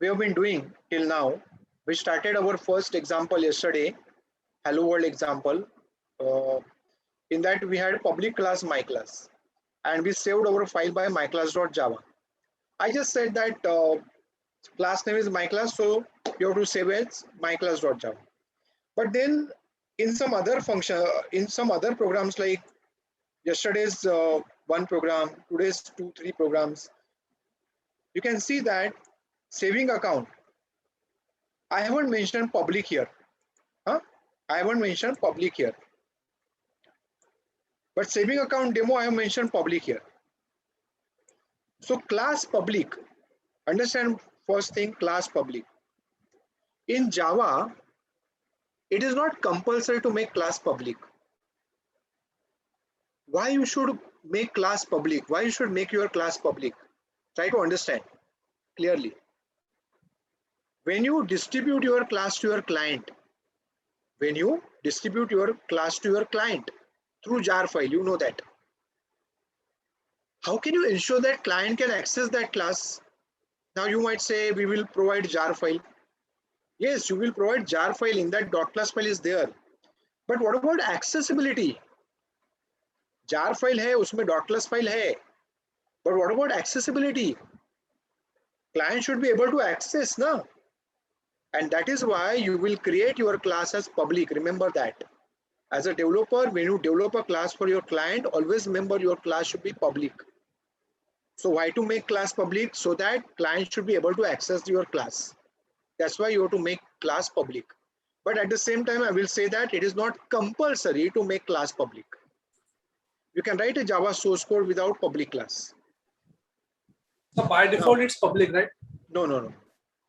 we have been doing till now. We started our first example yesterday, Hello World example. Uh, in that we had public class my class, and we saved our file by myclass.java. I just said that class name is myclass, so you have to save as myclass.java. But then in some other function, in some other programs like yesterday's one program, today's two, three programs, you can see that saving account, I haven't mentioned public here. Huh? I haven't mentioned public here. But saving account demo, I have mentioned public here. So class public, understand first thing, class public. In Java, it is not compulsory to make class public. Why you should make class public? Why you should make your class public? Try to understand clearly. When you distribute your class to your client, when you distribute your class to your client through jar file, you know that. How can you ensure that client can access that class? Now you might say we will provide jar file. Yes, you will provide jar file, in that dot class file is there. But what about accessibility? jar file है, उसमें dot class file है. But what about accessibility? Client should be able to access, na? And that is why you will create your class as public. Remember that. As a developer, when you develop a class for your client, always remember your class should be public. So why to make class public? So that client should be able to access your class. That's why you have to make class public. But at the same time, I will say that it is not compulsory to make class public. You can write a Java source code without public class. So by default, it's public, right? No.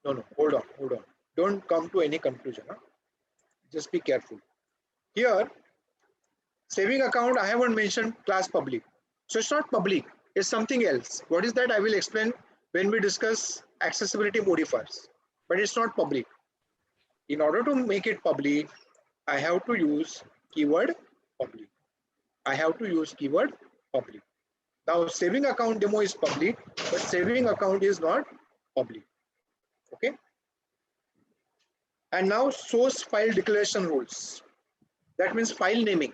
Hold on. Don't come to any conclusion. Huh? Just be careful. Here, saving account, I haven't mentioned class public. So it's not public, it's something else. What is that? I will explain when we discuss accessibility modifiers. But it's not public. In order to make it public, I have to use keyword public. I have to use keyword public. Now saving account demo is public, but saving account is not public. Okay. And now source file declaration rules. That means file naming.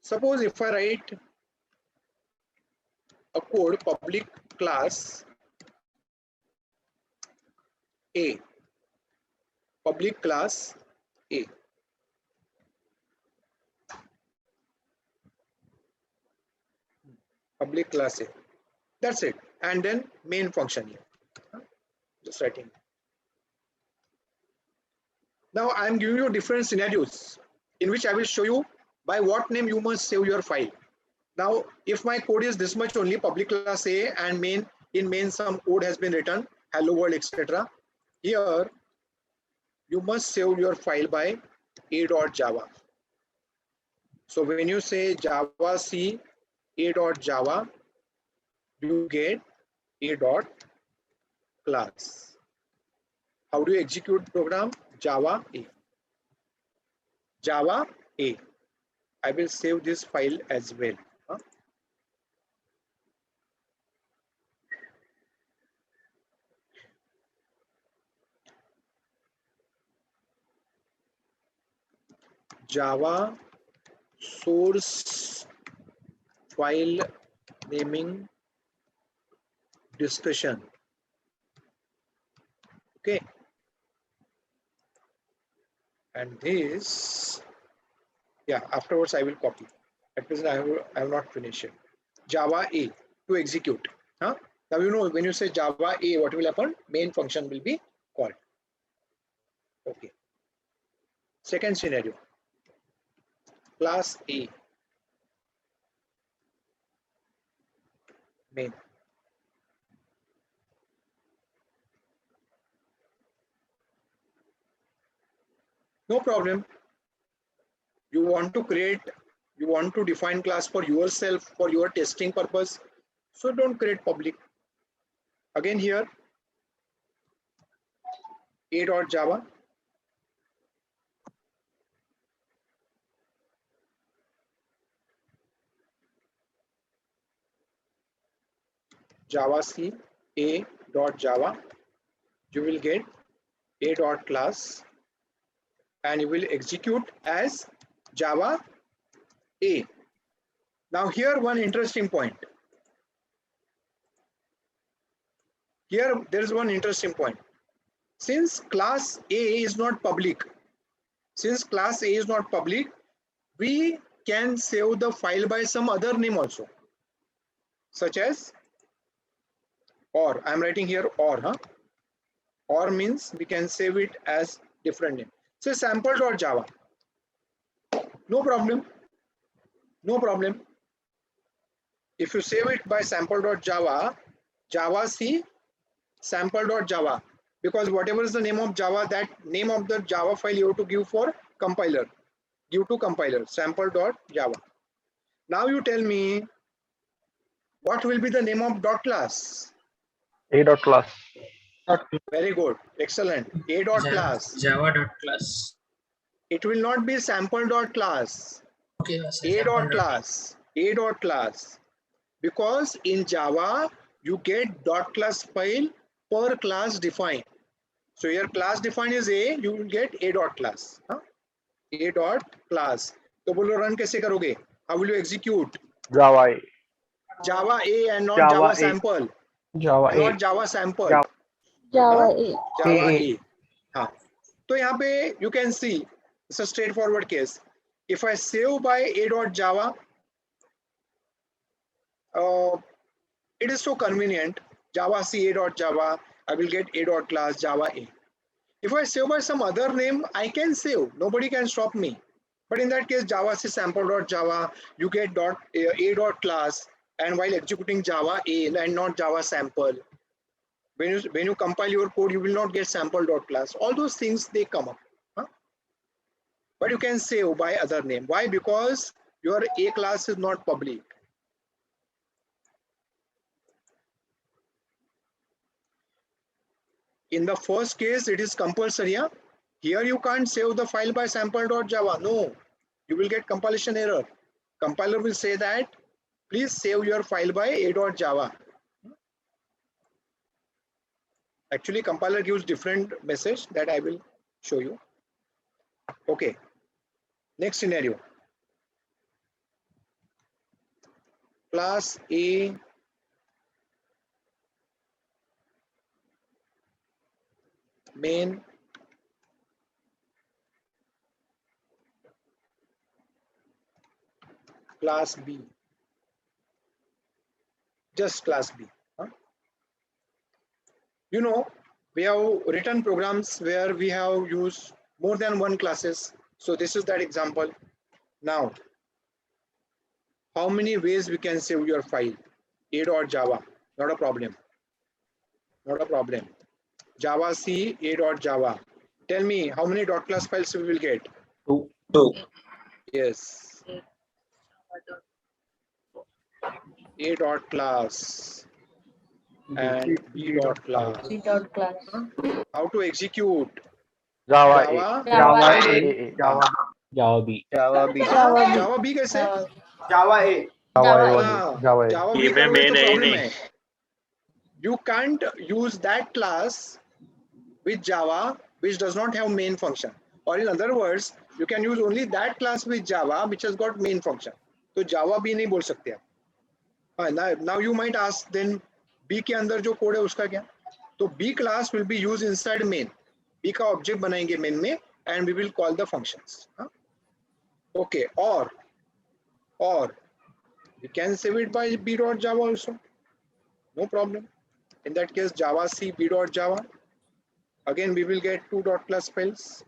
Suppose if I write a code public class A, public class A. Public class A. That's it. And then main function here. Just writing. Now I am giving you different scenarios in which I will show you by what name you must save your file. Now, if my code is this much only, public class A, and main, in main some code has been written, hello world, etc. Here, you must save your file by a.java. So when you say java c a.java, you get a.class. How do you execute program? Java A. Java A. I will save this file as well. Java source file naming discussion. Okay. And this, yeah, afterwards I will copy. At present I have not finished it. Java A to execute. Huh? Now you know when you say Java A, what will happen? Main function will be called. Okay. Second scenario. Class A. Main. No problem. You want to define class for yourself, for your testing purpose. So don't create public. Again here, a.java. Java C, A, dot Java, you will get a dot class, and you will execute as Java A. Now here one interesting point. Here there is one interesting point. Since class A is not public, we can save the file by some other name also, such as or. I'm writing here or. Or means we can save it as different name. Say sample.java. No problem. If you save it by sample.java, Java C sample.java, because whatever is the name of Java, that name of the Java file you have to give for compiler. Give to compiler sample.java. Now you tell me what will be the name of dot class? A dot class. Very good, excellent. A dot class. Java dot class. It will not be sample dot class. Okay. A dot class. A dot class. Because in Java you get dot class file per class defined. So your class defined is A, you will get A dot class. A dot class. तो बोलो run कैसे करोगे? How will you execute? Java A. Java A and not Java Java A. sample. Java A. Not Java sample. Java A. Java A. हाँ. तो यहाँ पे you can see it's a straightforward case. If I save by A dot Java, it is so convenient. Java C A dot Java, I will get A dot class Java A. If I save by some other name, I can save. Nobody can stop me. But in that case, Java C sample dot Java, you get A dot class, and while executing Java A and not Java sample, when you compile your code, you will not get sample dot class. All those things they come up. But you can save by other name. Why? Because your A class is not public. In the first case, it is compulsory. Here you can't save the file by sample.java. No, you will get compilation error. Compiler will say that, please save your file by a.java. Actually, compiler gives different message that I will show you. Okay, next scenario. Class A main class B, just class B. You know, we have written programs where we have used more than one classes. So this is that example. Now, how many ways we can save your file? A.java, not a problem. Not a problem. Java C A.java. Tell me how many dot class files we will get? Two. Yes. A dot class and B dot class. B dot class. How to execute? Java A. Java A. Java B. Java B. Java B कैसे? Java A. Java A. Java B करोगे तो problem है. You can't use that class with Java which does not have main function. Or in other words, you can use only that class with Java which has got main function. तो Java B नहीं बोल सकते आप. Now you might ask, then B के अंदर जो code है उसका क्या? तो B class will be used inside main. B का object बनाएंगे main में and we will call the functions. Okay, or we can save it by B.java also. No problem. In that case, Java C B.java. Again, we will get two dot class files.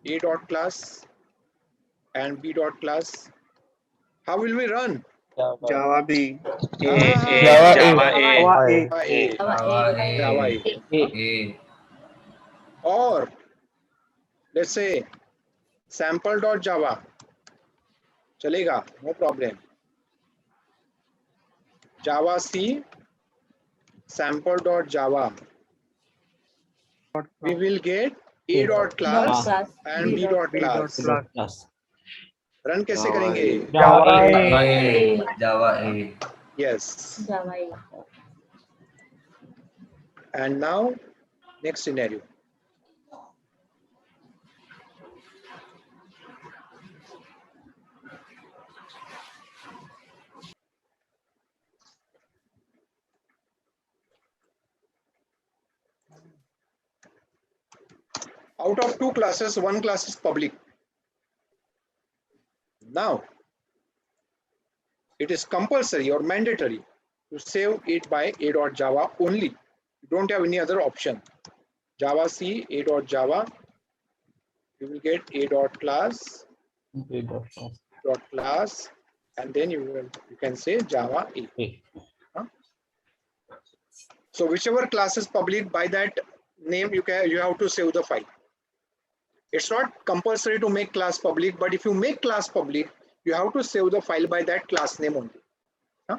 A dot class and B dot class. How will we run? Java B. Java A. Or let's say sample.java. चलेगा, no problem. Java C sample.java. We will get A dot class and B dot class. Class. Run कैसे करेंगे? A. Java A. Yes. Java 8. And now, next scenario. Out of two classes, one class is public. Now, it is compulsory or mandatory to save it by a.java only. You don't have any other option. Java C, a.java, you will get a.class, .class, and then you can say Java A. Huh? So whichever class is public, by that name you have to save the file. It's not compulsory to make class public, but if you make class public, you have to save the file by that class name only. Huh?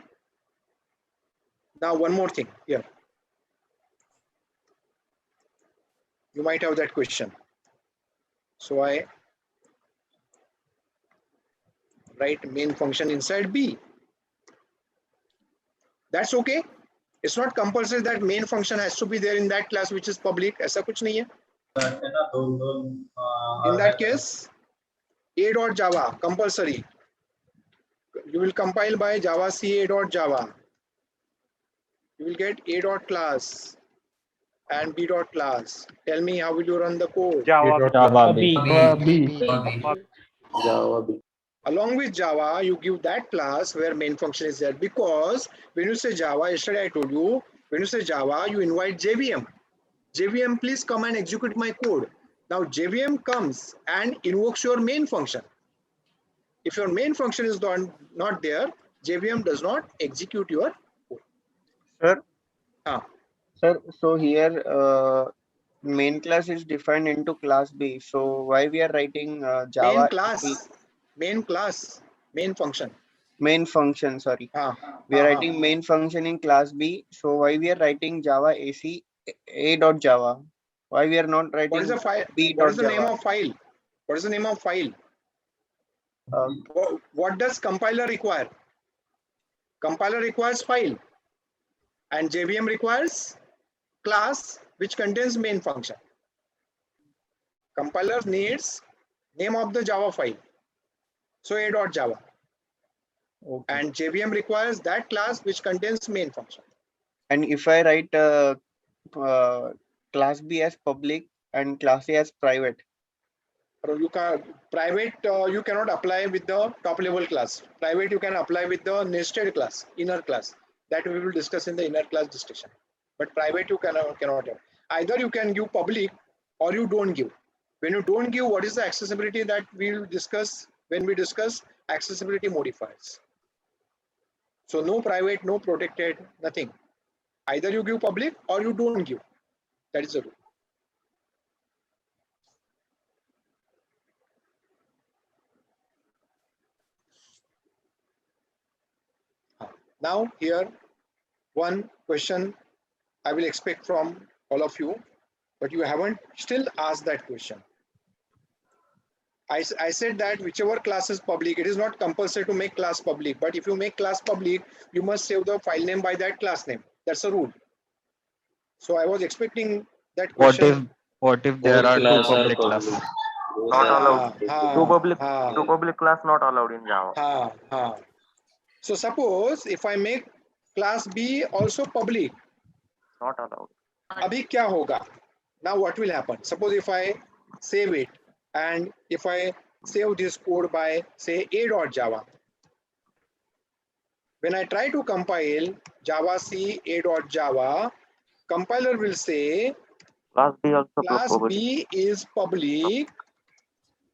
Now one more thing here. You might have that question. So I write main function inside B. That's okay. It's not compulsory that main function has to be there in that class which is public. ऐसा कुछ नहीं है. In that case, a.java compulsory. You will compile by Java C a.java. You will get a.class and b.class. Tell me, how will you run the code? Java B. Along with Java, you give that class where main function is there, because when you say Java, yesterday I told you, when you say Java, you invite JVM. JVM, please come and execute my code. Now JVM comes and invokes your main function. If your main function is not there, JVM does not execute your code. Sir? Sir, so here main class is defined into class B. So why we are writing Java? Main function. Main function, sorry. We are writing main function in class B. So why we are writing Java AC a.java? Why we are not writing what is the file? B. What is the name of file? What is the name of file? What does compiler require? Compiler requires file, and JVM requires class which contains main function. Compiler needs name of the Java file, so a.java. Okay. And JVM requires that class which contains main function. And if I write class B as public and class A as private, you can private you cannot apply with the top level class. Private you can apply with the nested class, inner class, that we will discuss in the inner class discussion. But private you cannot have. Either you can give public or you don't give. When you don't give, what is the accessibility that we will discuss when we discuss accessibility modifiers? So no private, no protected, nothing. Either you give public or you don't give. That is the rule. Now here, one question I will expect from all of you, but you haven't still asked that question. I said that whichever class is public, it is not compulsory to make class public, but if you make class public, you must save the file name by that class name. That's a rule. So I was expecting that question. What if there are two public classes? Not allowed. Two public class not allowed in Java. So suppose if I make class B also public, not allowed. Abhi kya hoga? Now what will happen? Suppose if I save it and if I save this code by say a.java, when I try to compile Java C a.java, compiler will say class B is public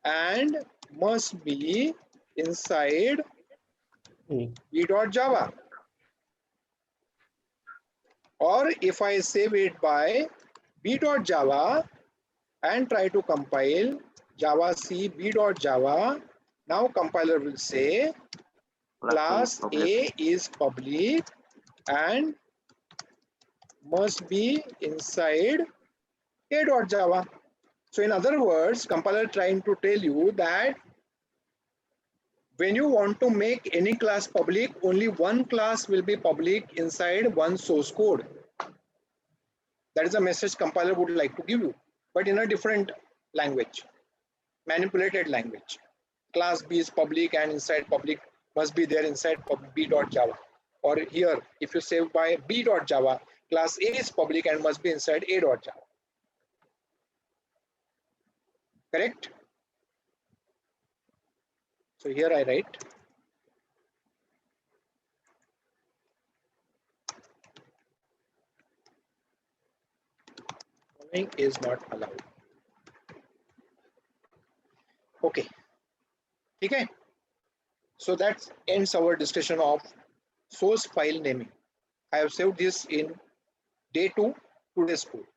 and must be inside b.java. Or if I save it by b.java and try to compile Java C b.java, now compiler will say class A is public and must be inside a.java. So in other words, compiler trying to tell you that when you want to make any class public, only one class will be public inside one source code. That is a message compiler would like to give you, but in a different language, manipulated language. Class B is public and inside public must be there inside b.java. Or here, if you say by b.java, class A is public and must be inside a.java. Correct? So here I write following is not allowed. Okay. Okay. So that ends our discussion of source file naming. I have saved this in day 2 today's code.